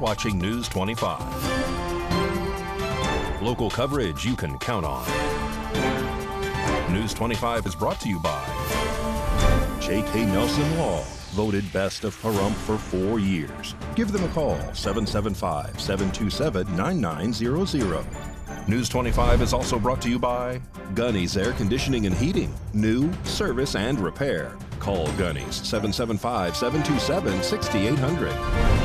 watching News 25. Local coverage you can count on. News 25 is brought to you by J.K. Nelson Law, voted best of Pahrump for 4 years. Give them a call, 775-727-9900. News 25 is also brought to you by Gunny's Air Conditioning and Heating. New, service, and repair. Call Gunny's, 775-727-6800.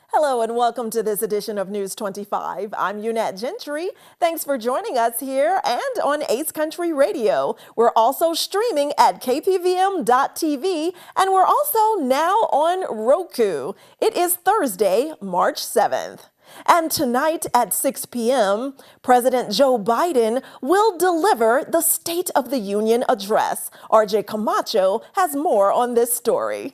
Hello and welcome to this edition of News 25. I'm Unette Gentry. Thanks for joining us here and on Ace Country Radio. We're also streaming at KPVM.TV and we're also now on Roku. It is Thursday, March 7th. And tonight at 6 p.m., President Joe Biden will deliver the State of the Union address. RJ Camacho has more on this story.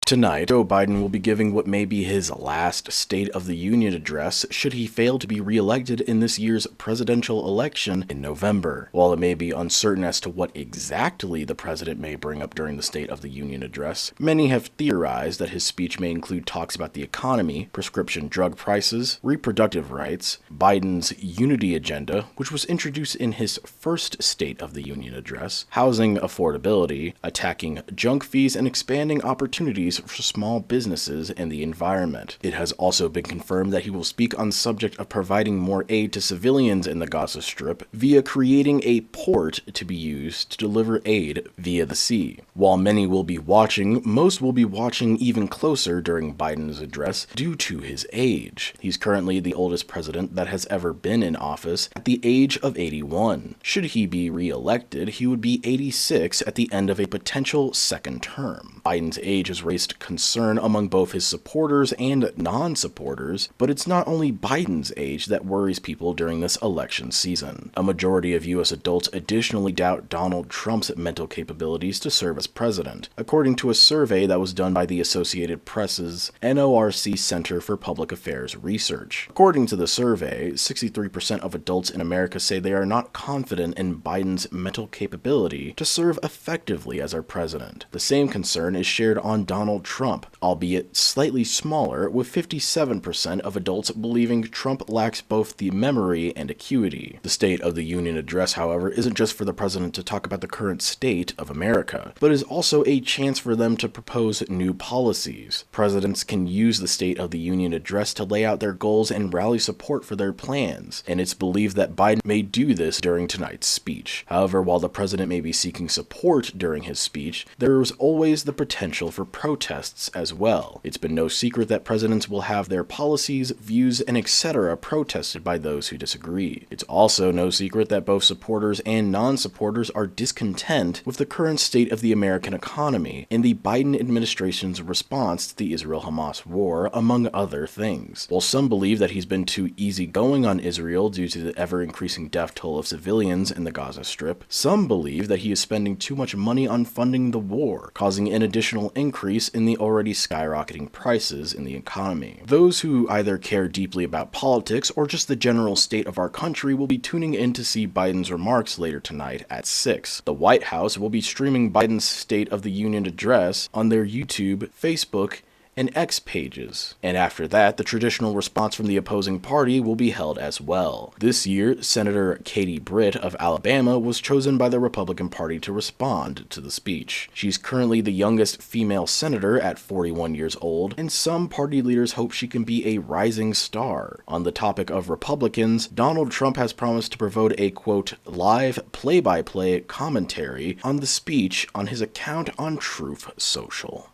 Tonight, Joe Biden will be giving what may be his last State of the Union address should he fail to be reelected in this year's presidential election in November. While it may be uncertain as to what exactly the president may bring up during the State of the Union address, many have theorized that his speech may include talks about the economy, prescription drug prices, reproductive rights, Biden's unity agenda, which was introduced in his first State of the Union address, housing affordability, attacking junk fees, and expanding opportunities for small businesses and the environment. It has also been confirmed that he will speak on the subject of providing more aid to civilians in the Gaza Strip via creating a port to be used to deliver aid via the sea. While many will be watching, most will be watching even closer during Biden's address due to his age. He's currently the oldest president that has ever been in office at the age of 81. Should he be re-elected, he would be 86 at the end of a potential second term. Biden's age has raised concern among both his supporters and non-supporters, but it's not only Biden's age that worries people during this election season. A majority of U.S. adults additionally doubt Donald Trump's mental capabilities to serve as president, according to a survey that was done by the Associated Press's NORC Center for Public Affairs Research. According to the survey, 63% of adults in America say they are not confident in Biden's mental capability to serve effectively as our president. The same concern is shared on Donald Trump, albeit slightly smaller, with 57% of adults believing Trump lacks both the memory and acuity. The State of the Union address, however, isn't just for the president to talk about the current state of America, but is also a chance for them to propose new policies. Presidents can use the State of the Union address to lay out their goals and rally support for their plans, and it's believed that Biden may do this during tonight's speech. However, while the president may be seeking support during his speech, there is always the potential for protests as well. It's been no secret that presidents will have their policies, views, and etc. protested by those who disagree. It's also no secret that both supporters and non-supporters are discontent with the current state of the American economy and the Biden administration's response to the Israel-Hamas war, among other things. While some believe that he's been too easygoing on Israel due to the ever-increasing death toll of civilians in the Gaza Strip, some believe that he is spending too much money on funding the war, causing an additional increase in the already skyrocketing prices in the economy. Those who either care deeply about politics or just the general state of our country will be tuning in to see Biden's remarks later tonight at 6. The White House will be streaming Biden's State of the Union address on their YouTube, Facebook, and X pages. And after that, the traditional response from the opposing party will be held as well. This year, Senator Katie Britt of Alabama was chosen by the Republican Party to respond to the speech. She's currently the youngest female senator at 41 years old, and some party leaders hope she can be a rising star. On the topic of Republicans, Donald Trump has promised to provide a, quote, live play-by-play commentary on the speech on his account on Truth Social.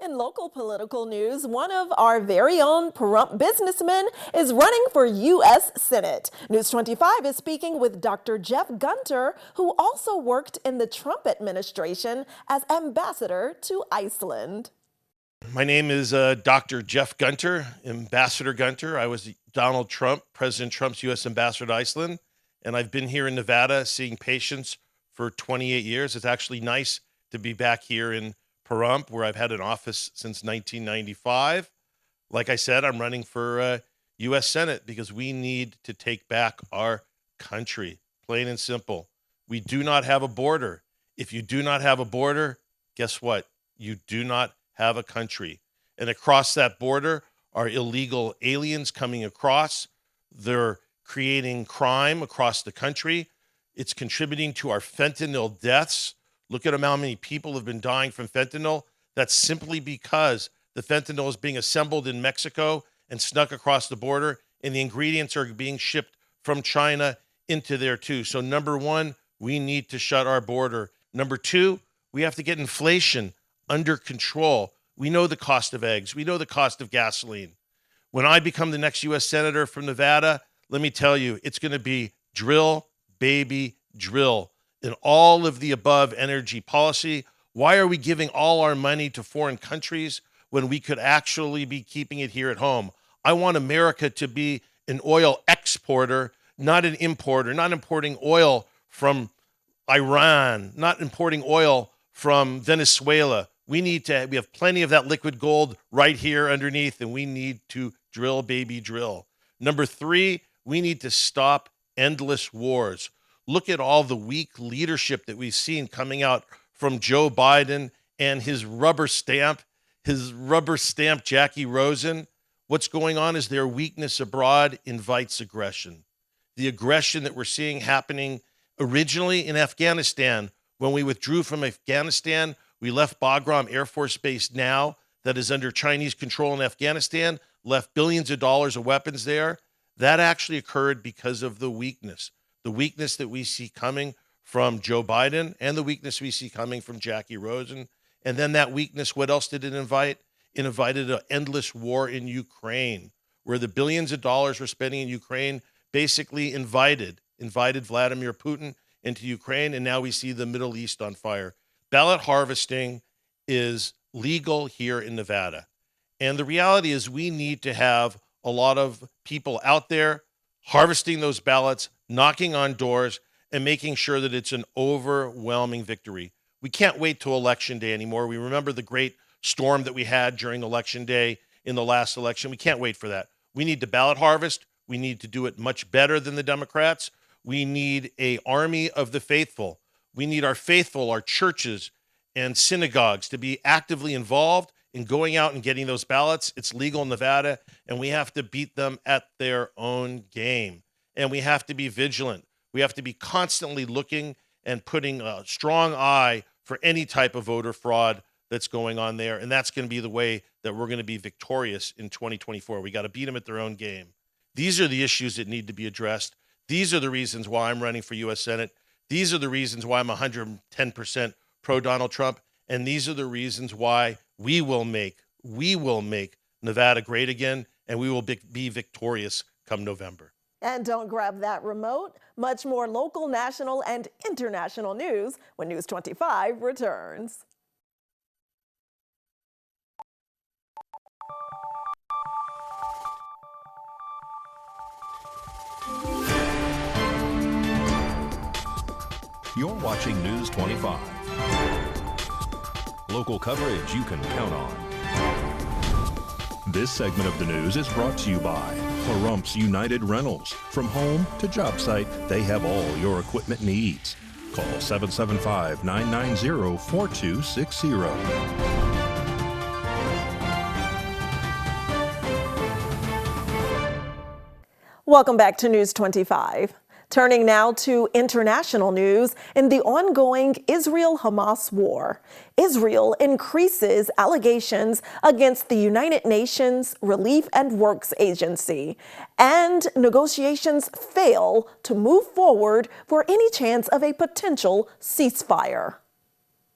In local political news, one of our very own Pahrump businessmen is running for U.S. Senate. News 25 is speaking with Dr. Jeff Gunter, who also worked in the Trump administration as ambassador to Iceland. My name is Dr. Jeff Gunter, Ambassador Gunter. I was Donald Trump, President Trump's U.S. ambassador to Iceland, and I've been here in Nevada seeing patients for 28 years. It's actually nice to be back here in Pahrump, where I've had an office since 1995. Like I said, I'm running for U.S. Senate because we need to take back our country, plain and simple. We do not have a border. If you do not have a border, guess what? You do not have a country. And across that border are illegal aliens coming across. They're creating crime across the country. It's contributing to our fentanyl deaths. Look at how many people have been dying from fentanyl. That's simply because the fentanyl is being assembled in Mexico and snuck across the border, and the ingredients are being shipped from China into there too. So number one, we need to shut our border. Number two, we have to get inflation under control. We know the cost of eggs. We know the cost of gasoline. When I become the next U.S. Senator from Nevada, let me tell you, it's going to be drill, baby, drill in all of the above energy policy. Why are we giving all our money to foreign countries when we could actually be keeping it here at home? I want America to be an oil exporter, not an importer, not importing oil from Iran, not importing oil from Venezuela. We have plenty of that liquid gold right here underneath, and we need to drill, baby, drill. Number three, we need to stop endless wars. Look at all the weak leadership that we've seen coming out from Joe Biden and his rubber stamp Jackie Rosen. What's going on is their weakness abroad invites aggression. The aggression that we're seeing happening originally in Afghanistan. When we withdrew from Afghanistan, we left Pahrump Air Force Base now that is under Chinese control in Afghanistan, left billions of dollars of weapons there. That actually occurred because of the weakness that we see coming from Joe Biden and the weakness we see coming from Jackie Rosen. And then that weakness, what else did it invite? It invited an endless war in Ukraine, where the billions of dollars we're spending in Ukraine basically invited Vladimir Putin into Ukraine, and now we see the Middle East on fire. Ballot harvesting is legal here in Nevada. And the reality is we need to have a lot of people out there harvesting those ballots, knocking on doors, and making sure that it's an overwhelming victory. We can't wait till Election Day anymore. We remember the great storm that we had during Election Day in the last election. We can't wait for that. We need to ballot harvest. We need to do it much better than the Democrats. We need an army of the faithful. We need our faithful, our churches and synagogues to be actively involved in going out and getting those ballots. It's legal in Nevada, and we have to beat them at their own game. And we have to be vigilant. We have to be constantly looking and putting a strong eye for any type of voter fraud that's going on there. And that's going to be the way that we're going to be victorious in 2024. We got to beat them at their own game. These are the issues that need to be addressed. These are the reasons why I'm running for U.S. Senate. These are the reasons why I'm 110% pro Donald Trump. And these are the reasons why we will make Nevada great again, and we will be victorious come November. And don't grab that remote. Much more local, national, and international news when News 25 returns. You're watching News 25. Local coverage you can count on. This segment of the news is brought to you by Pahrump's United Rentals. From home to job site, they have all your equipment needs. Call 775-990-4260. Welcome back to News 25. Turning now to international news in the ongoing Israel-Hamas war. Israel increases allegations against the United Nations Relief and Works Agency, and negotiations fail to move forward for any chance of a potential ceasefire.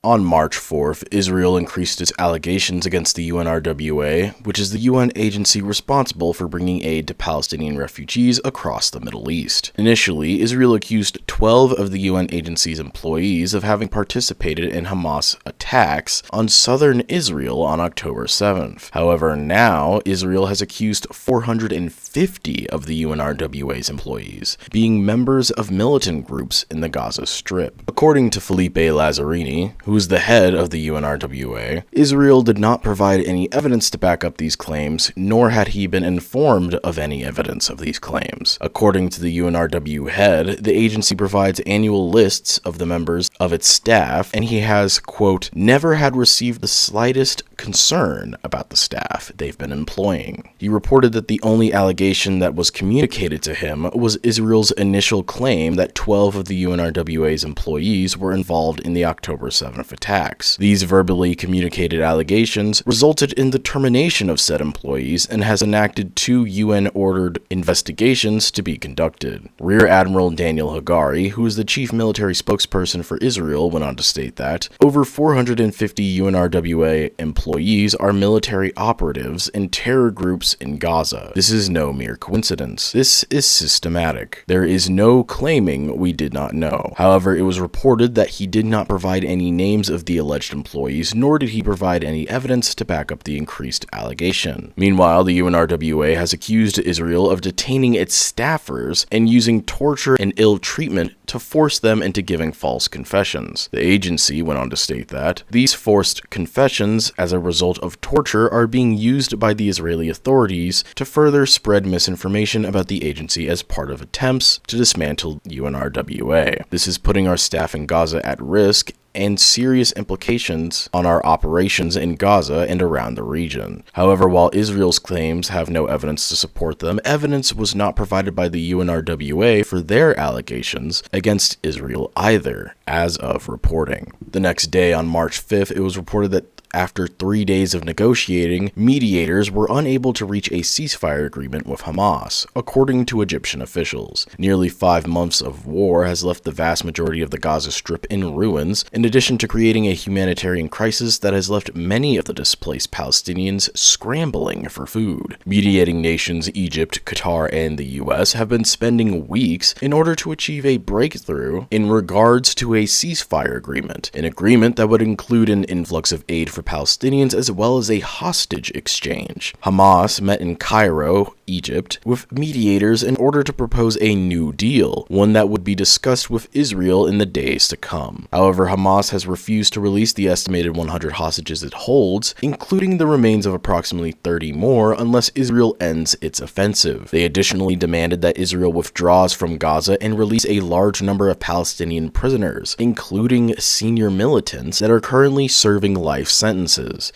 On March 4th, Israel increased its allegations against the UNRWA, which is the UN agency responsible for bringing aid to Palestinian refugees across the Middle East. Initially, Israel accused 12 of the UN agency's employees of having participated in Hamas attacks on southern Israel on October 7th. However, now Israel has accused 450 of the UNRWA's employees, being members of militant groups in the Gaza Strip. According to Felipe Lazzarini, who is the head of the UNRWA, Israel did not provide any evidence to back up these claims, nor had he been informed of any evidence of these claims. According to the UNRW head, the agency provides annual lists of the members of its staff, and he has, quote, never had received the slightest concern about the staff they've been employing. He reported that the only allegation that was communicated to him was Israel's initial claim that 12 of the UNRWA's employees were involved in the October 7th attacks. These verbally communicated allegations resulted in the termination of said employees and has enacted 2 UN-ordered investigations to be conducted. Rear Admiral Daniel Hagari, who is the chief military spokesperson for Israel, went on to state that over 450 UNRWA employees are military operatives in terror groups in Gaza. This is no mere coincidence. This is systematic. There is no claiming we did not know. However, it was reported that he did not provide any names of the alleged employees, nor did he provide any evidence to back up the increased allegation. Meanwhile, the UNRWA has accused Israel of detaining its staffers and using torture and ill treatment to force them into giving false confessions. The agency went on to state that these forced confessions as a result of torture are being used by the Israeli authorities to further spread misinformation about the agency as part of attempts to dismantle UNRWA. This is putting our staff in Gaza at risk and serious implications on our operations in Gaza and around the region. However, while Israel's claims have no evidence to support them, evidence was not provided by the UNRWA for their allegations against Israel either, as of reporting. The next day, on March 5th, it was reported that after 3 days of negotiating, mediators were unable to reach a ceasefire agreement with Hamas, according to Egyptian officials. Nearly 5 months of war has left the vast majority of the Gaza Strip in ruins, in addition to creating a humanitarian crisis that has left many of the displaced Palestinians scrambling for food. Mediating nations Egypt, Qatar, and the US have been spending weeks in order to achieve a breakthrough in regards to a ceasefire agreement, an agreement that would include an influx of aid for Palestinians as well as a hostage exchange. Hamas met in Cairo, Egypt, with mediators in order to propose a new deal, one that would be discussed with Israel in the days to come. However, Hamas has refused to release the estimated 100 hostages it holds, including the remains of approximately 30 more, unless Israel ends its offensive. They additionally demanded that Israel withdraws from Gaza and release a large number of Palestinian prisoners, including senior militants that are currently serving life sentences.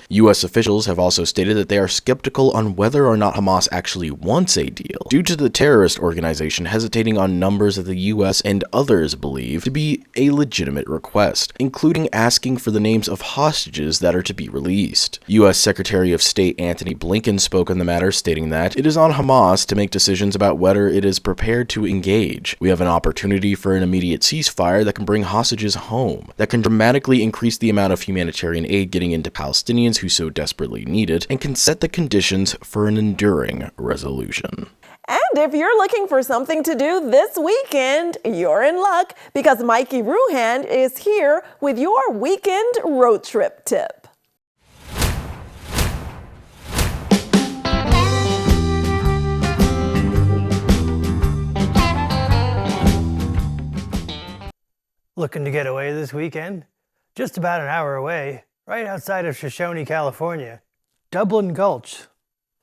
U.S. officials have also stated that they are skeptical on whether or not Hamas actually wants a deal, due to the terrorist organization hesitating on numbers that the U.S. and others believe to be a legitimate request, including asking for the names of hostages that are to be released. U.S. Secretary of State Antony Blinken spoke on the matter, stating that it is on Hamas to make decisions about whether it is prepared to engage. We have an opportunity for an immediate ceasefire that can bring hostages home, that can dramatically increase the amount of humanitarian aid getting into Palestinians who so desperately need it, and can set the conditions for an enduring resolution. And if you're looking for something to do this weekend, you're in luck, because Mikey Ruhan is here with your weekend road trip tip. Looking to get away this weekend? Just about an hour away, right outside of Shoshone, California, Dublin Gulch,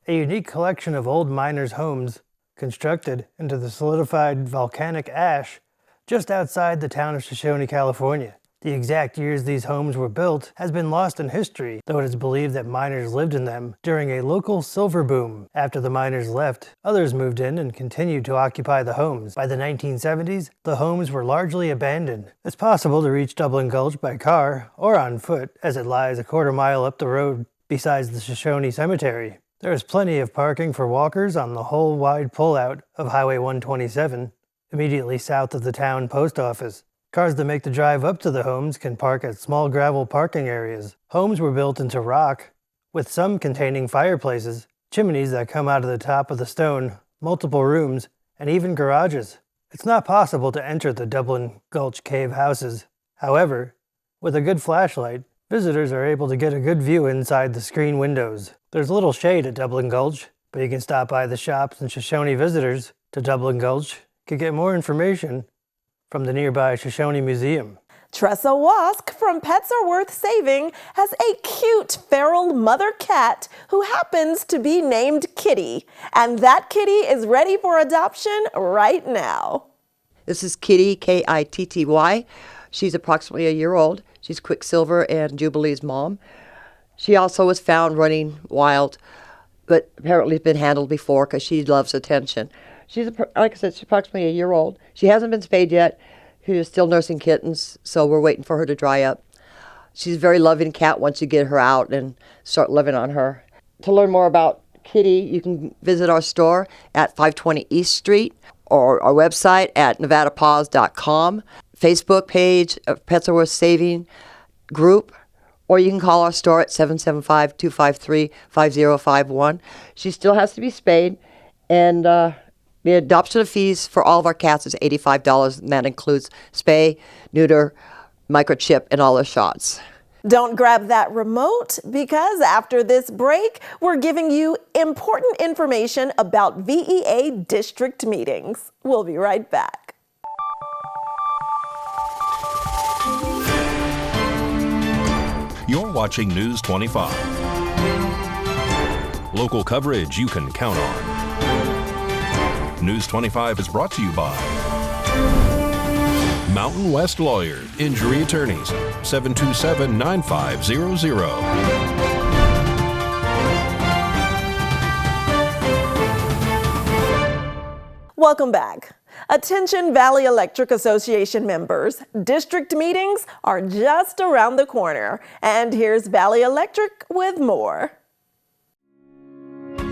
a unique collection of old miners' homes constructed into the solidified volcanic ash just outside the town of Shoshone, California. The exact years these homes were built has been lost in history, though it is believed that miners lived in them during a local silver boom. After the miners left, others moved in and continued to occupy the homes. By the 1970s, the homes were largely abandoned. It's possible to reach Dublin Gulch by car or on foot, as it lies a quarter mile up the road besides the Shoshone Cemetery. There is plenty of parking for walkers on the whole wide pullout of Highway 127, immediately south of the town post office. Cars that make the drive up to the homes can park at small gravel parking areas. Homes were built into rock, with some containing fireplaces, chimneys that come out of the top of the stone, multiple rooms, and even garages. It's not possible to enter the Dublin Gulch cave houses. However, with a good flashlight, visitors are able to get a good view inside the screen windows. There's little shade at Dublin Gulch, but you can stop by the shops, and Shoshone visitors to Dublin Gulch can get more information from the nearby Shoshone Museum. Tressa Wask from Pets Are Worth Saving has a cute feral mother cat who happens to be named Kitty. And that kitty is ready for adoption right now. This is Kitty, Kitty. She's approximately a year old. She's Quicksilver and Jubilee's mom. She also was found running wild, but apparently has been handled before because she loves attention. She's, like I said, she's approximately a year old. She hasn't been spayed yet. She is still nursing kittens, so we're waiting for her to dry up. She's a very loving cat once you get her out and start living on her. To learn more about Kitty, you can visit our store at 520 East Street or our website at nevadapaws.com, Facebook page of Pets Are Worth Saving group, or you can call our store at 775-253-5051. She still has to be spayed, and the adoption fees for all of our cats is $85, and that includes spay, neuter, microchip, and all the shots. Don't grab that remote, because after this break, we're giving you important information about VEA district meetings. We'll be right back. You're watching News 25. Local coverage you can count on. News 25 is brought to you by Mountain West Lawyers, Injury Attorneys, 727-9500. Welcome back. Attention Valley Electric Association members, district meetings are just around the corner. And here's Valley Electric with more.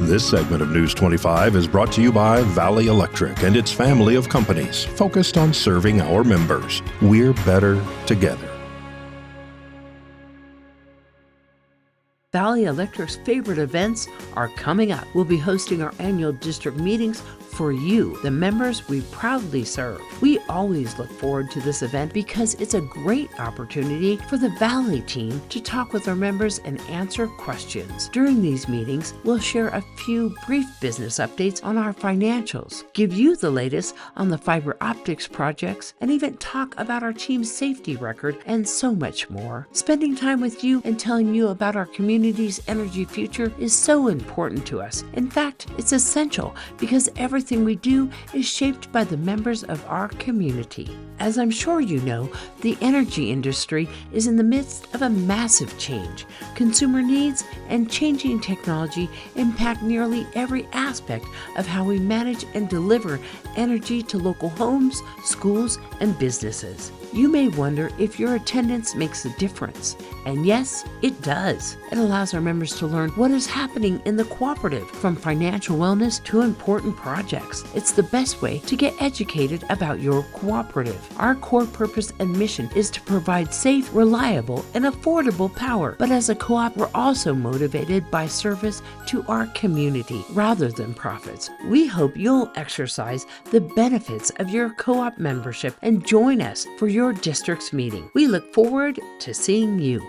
This segment of News 25 is brought to you by Valley Electric and its family of companies focused on serving our members. We're better together. Valley Electric's favorite events are coming up. We'll be hosting our annual district meetings for you, the members we proudly serve. We always look forward to this event because it's a great opportunity for the Valley team to talk with our members and answer questions. During these meetings, we'll share a few brief business updates on our financials, give you the latest on the fiber optics projects, and even talk about our team's safety record and so much more. Spending time with you and telling you about our community's energy future is so important to us. In fact, it's essential because everything we do is shaped by the members of our community. As I'm sure you know, the energy industry is in the midst of a massive change. Consumer needs and changing technology impact nearly every aspect of how we manage and deliver energy to local homes, schools, and businesses. You may wonder if your attendance makes a difference. And yes, it does. It allows our members to learn what is happening in the cooperative, from financial wellness to important projects. It's the best way to get educated about your cooperative. Our core purpose and mission is to provide safe, reliable, and affordable power. But as a co-op, we're also motivated by service to our community rather than profits. We hope you'll exercise the benefits of your co-op membership and join us for your district's meeting. We look forward to seeing you.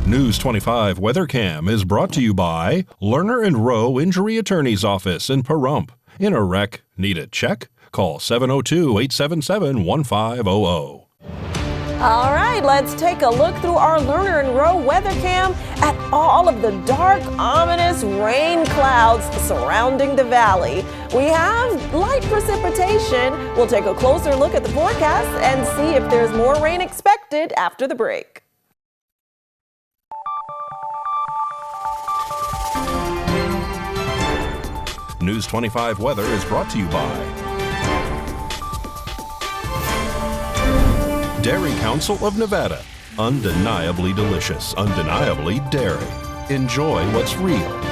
News 25 WeatherCam is brought to you by Lerner and Rowe Injury Attorney's Office in Pahrump. In a wreck, need a check? Call 702-877-1500. All right, let's take a look through our Lerner and Rowe WeatherCam at all of the dark, ominous rain clouds surrounding the valley. We have light precipitation. We'll take a closer look at the forecast and see if there's more rain expected after the break. News 25 weather is brought to you by Dairy Council of Nevada. Undeniably delicious, undeniably dairy. Enjoy what's real.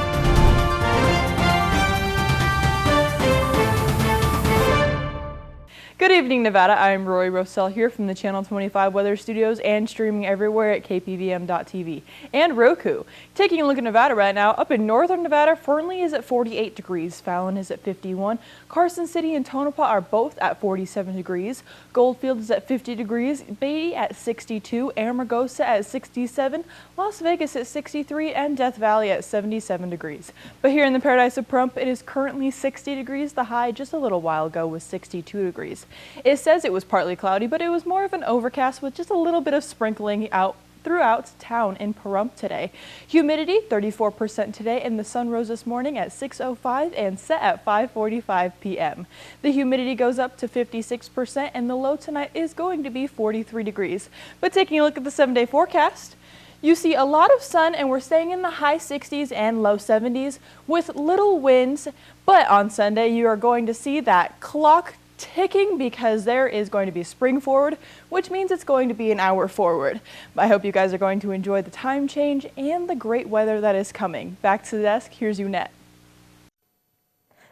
Good evening, Nevada. I'm Roy Rossell here from the Channel 25 Weather Studios and streaming everywhere at KPVM.TV and Roku. Taking a look at Nevada right now, up in northern Nevada, Fernley is at 48 degrees, Fallon is at 51, Carson City and Tonopah are both at 47 degrees, Goldfield is at 50 degrees, Beatty at 62, Amargosa at 67, Las Vegas at 63, and Death Valley at 77 degrees. But here in the Paradise of Pahrump, it is currently 60 degrees. The high just a little while ago was 62 degrees. It says it was partly cloudy, but it was more of an overcast with just a little bit of sprinkling out throughout town in Pahrump today. Humidity 34% today, and the sun rose this morning at 6:05 and set at 5:45 p.m. The humidity goes up to 56%, and the low tonight is going to be 43 degrees. But taking a look at the 7-day forecast, you see a lot of sun, and we're staying in the high 60s and low 70s with little winds. But on Sunday, you are going to see that clock ticking because there is going to be spring forward, which means it's going to be an hour forward. I hope you guys are going to enjoy the time change and the great weather that is coming. Back to the desk, here's Unette.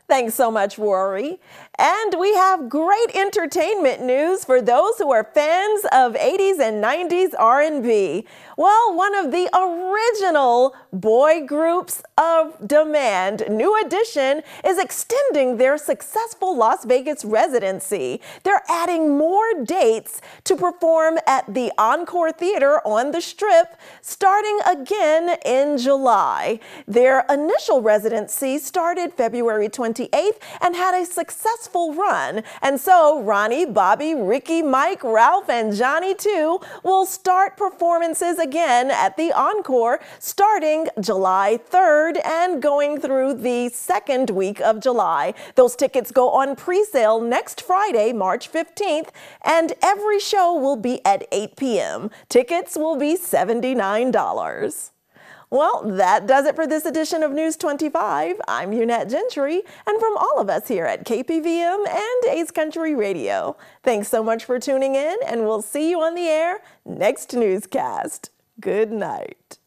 Thanks so much, Rory. And we have great entertainment news for those who are fans of 80s and 90s R&B. Well, one of the original boy groups of demand, New Edition, is extending their successful Las Vegas residency. They're adding more dates to perform at the Encore Theater on the Strip, starting again in July. Their initial residency started February 28th and had a successful run. And so Ronnie, Bobby, Ricky, Mike, Ralph, and Johnny too will start performances again at the Encore starting July 3rd and going through the second week of July. Those tickets go on pre-sale next Friday, March 15th, and every show will be at 8 p.m. Tickets will be $79. Well, that does it for this edition of News 25. I'm Unette Gentry, and from all of us here at KPVM and Ace Country Radio, thanks so much for tuning in, and we'll see you on the air next newscast. Good night.